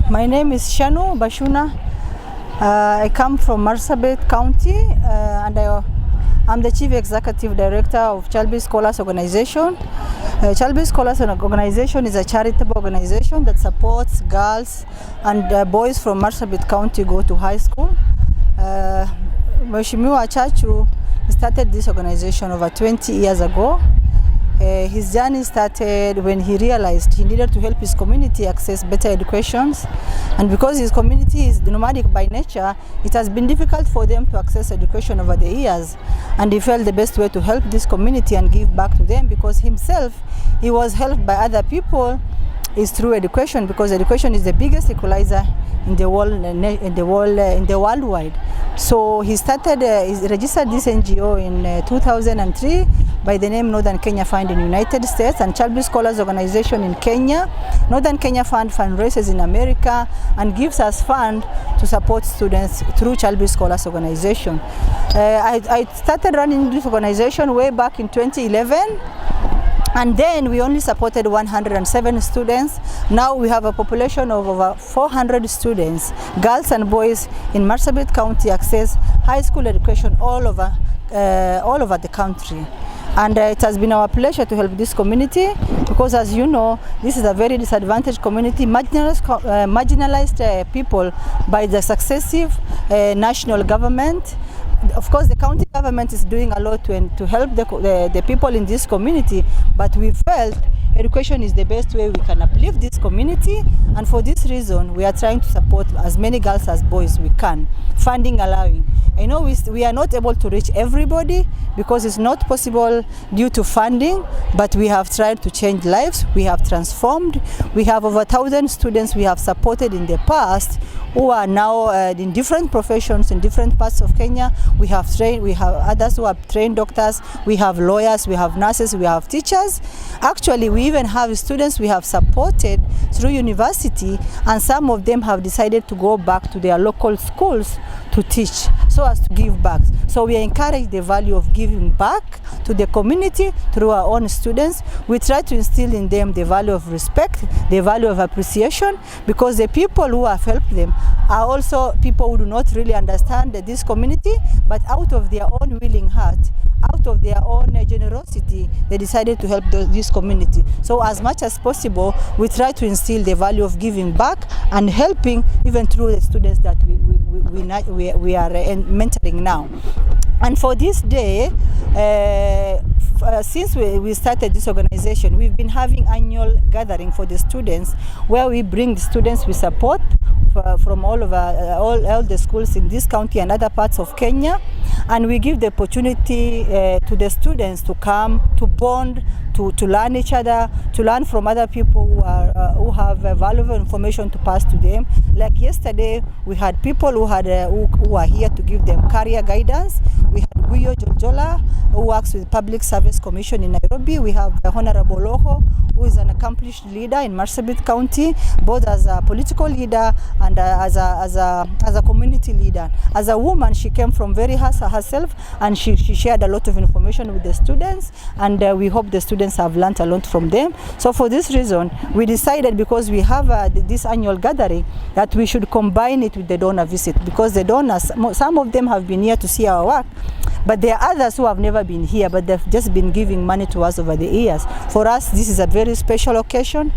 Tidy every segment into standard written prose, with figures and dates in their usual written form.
My name is Shanu, Bashuna. I come from Marsabit County and I'm the Chief Executive Director of Chalbi Scholars Organization. Chalbi Scholars Organization is a charitable organization that supports girls and boys from Marsabit County go to high school. Mheshimiwa Chachu started this organization over 20 years ago. His journey started when he realized he needed to help his community access better educations, and because his community is nomadic by nature, it has been difficult for them to access education over the years, and he felt the best way to help this community and give back to them, because himself he was helped by other people, is through education, because education is the biggest equalizer in the worldwide. So he started, he registered this NGO in 2003 by the name Northern Kenya Fund in United States, and Chalbi Scholars Organization in Kenya. Northern Kenya Fund fundraises in America and gives us fund to support students through Chalbi Scholars Organization. I started running this organization way back in 2011. And then we only supported 107 students. Now we have a population of over 400 students, girls and boys in Marsabit County access high school education all over the country. And it has been our pleasure to help this community, because as you know, this is a very disadvantaged community, marginalized people by the successive national government. Of course, the county government is doing a lot to help the people in this community, but we felt education is the best way we can uplift this community, and for this reason we are trying to support as many girls as boys we can, funding allowing. I know we are not able to reach everybody because it's not possible due to funding, but we have tried to change lives. We have transformed. We have over 1,000 students we have supported in the past who are now in different professions in different parts of Kenya. We have others who have trained doctors, we have lawyers, we have nurses, we have teachers. Actually, we even have students we have supported through university, and some of them have decided to go back to their local schools to teach, so as to give back. So we encourage the value of giving back to the community through our own students. We try to instill in them the value of respect, the value of appreciation, because the people who have helped them are also people who do not really understand this community, but out of their own willing heart, out of their own generosity, they decided to help this community. So as much as possible, we try to instill the value of giving back and helping, even through the students that we are mentoring now. And for this day, since we started this organization, we've been having annual gathering for the students, where we bring the students we support from all the schools in this county and other parts of Kenya, and we give the opportunity to the students to come, to bond, to learn each other, to learn from other people who have valuable information to pass to them. Like yesterday, we had people who are here to give them career guidance. We had Guyo Joljola, who works with Public Service Commission in Nairobi. We have Honorable Oho, who is an accomplished leader in Marsabit County, both as a political leader and as a community leader. As a woman, she came from very herself, and she shared a lot of information with the students, and we hope the students have learned a lot from them. So for this reason, we decided, because we have this annual gathering, that we should combine it with the donor visit, because the donors, some of them have been here to see our work, but there are others who have never been here, but they've just been giving money to us over the years. For us, this is a very special occasion.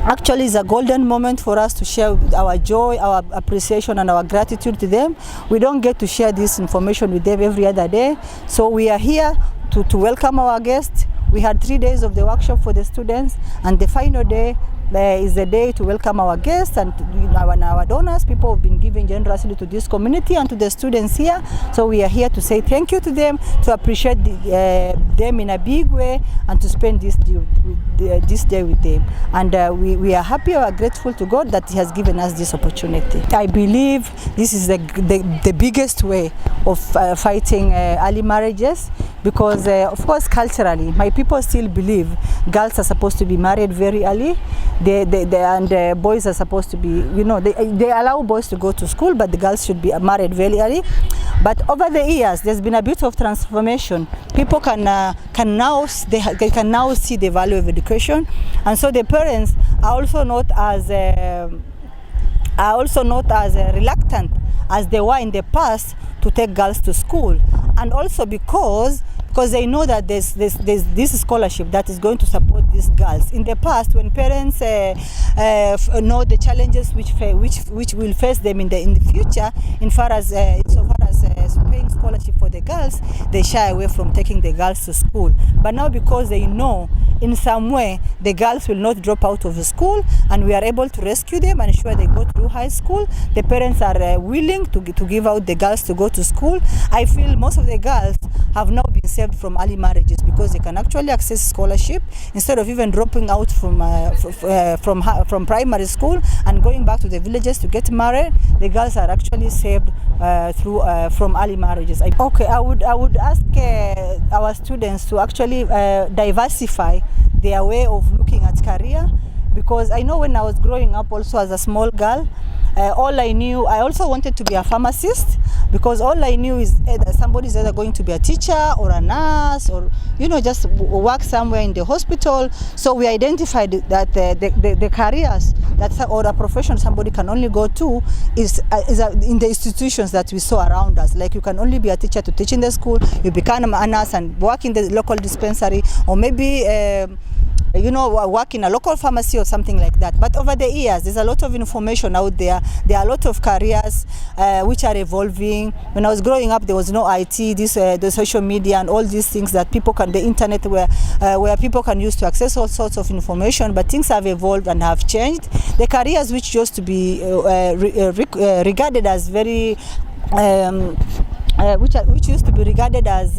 Actually, it's a golden moment for us to share our joy, our appreciation, and our gratitude to them. We don't get to share this information with them every other day. So we are here to welcome our guests. We had 3 days of the workshop for the students, and the final day is the day to welcome our guests and our donors. People have been giving generously to this community and to the students here. So we are here to say thank you to them, to appreciate them in a big way, and to spend this day with them. And we are happy, we are grateful to God that He has given us this opportunity. I believe this is the biggest way of fighting early marriages, because of course culturally my people still believe girls are supposed to be married very early. And boys are supposed to be, they allow boys to go to school, but the girls should be married very early. But over the years, there's been a bit of transformation. People can now see the value of education, and so the parents are also not as reluctant as they were in the past to take girls to school, and also because they know that there's this scholarship that is going to support these girls. In the past, when parents know the challenges which will face them in the future, insofar as paying scholarship for the girls, they shy away from taking the girls to school. But now, because they know in some way the girls will not drop out of the school, and we are able to rescue them and ensure they go through high school, the parents are willing to give out the girls to go to school. I feel most of the girls have now been saved from early marriages, because they can actually access scholarship instead of even dropping out from primary school and going back to the villages to get married. The girls are actually saved from early marriages. I would ask our students to actually diversify their way of looking at career, because I know when I was growing up also as a small girl, all I knew, I also wanted to be a pharmacist, because all I knew is somebody's either going to be a teacher or a nurse, or just work somewhere in the hospital. So we identified that the careers or a profession somebody can only go to is in the institutions that we saw around us. Like, you can only be a teacher to teach in the school, you become a nurse and work in the local dispensary, or maybe work in a local pharmacy or something like that. But over the years, there's a lot of information out there. There are a lot of careers which are evolving. When I was growing up, there was no IT, the social media and all these things that the internet where people can use to access all sorts of information. But things have evolved and have changed. The careers which used to be regarded as very, which used to be regarded as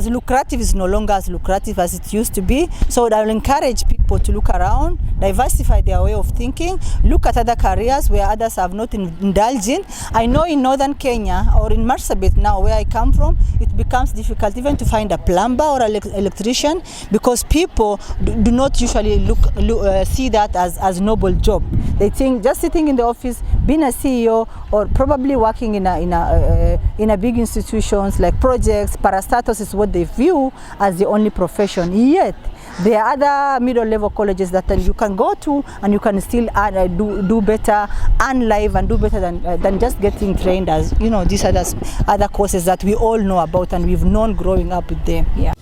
lucrative is no longer as lucrative as it used to be. So I will encourage people to look around, diversify their way of thinking, look at other careers where others have not indulged in. I know in northern Kenya or in Marsabit now, where I come from, it becomes difficult even to find a plumber or an electrician, because people do not usually see that as noble job. They think just sitting in the office, being a CEO, or probably working in a big institutions like projects, parastatus is what they view as the only profession. Yet there are other middle-level colleges that you can go to and you can still do better, earn life and do better than just getting trained as these other courses that we all know about and we've known growing up with them. Yeah.